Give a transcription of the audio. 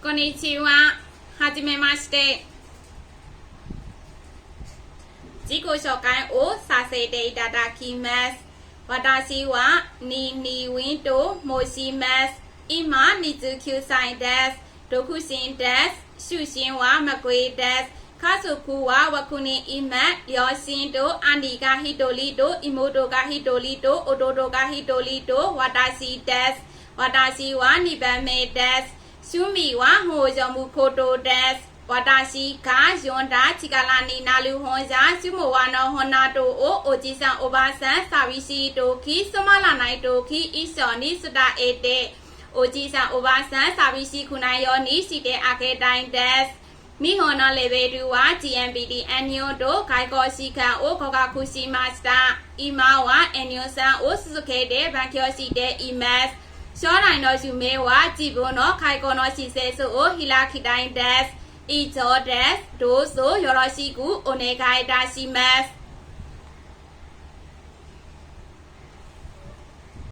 こんにちは。はじめまして。自己紹介をさせていただきます。私はニニウィンと申します。今29歳です。独身です。出身はマグイです。家族は僕に今、両親と兄が一人と妹が一人と弟が一人と私です。私は2番目です。趣味は本読むことです。私が読んだ力になる本や趣味の本などをおじさんおばさん寂しい時つまらない時一緒に伝えておじさんおばさん寂しくないようにしてあげたいです。日本のレベルは GMBD N4 と外国士官を合格しました。今は N3 を続けて勉強しています。将来の夢は自分の介護の施設を開きたいです。以上です。どうぞよろしくお願いいたします。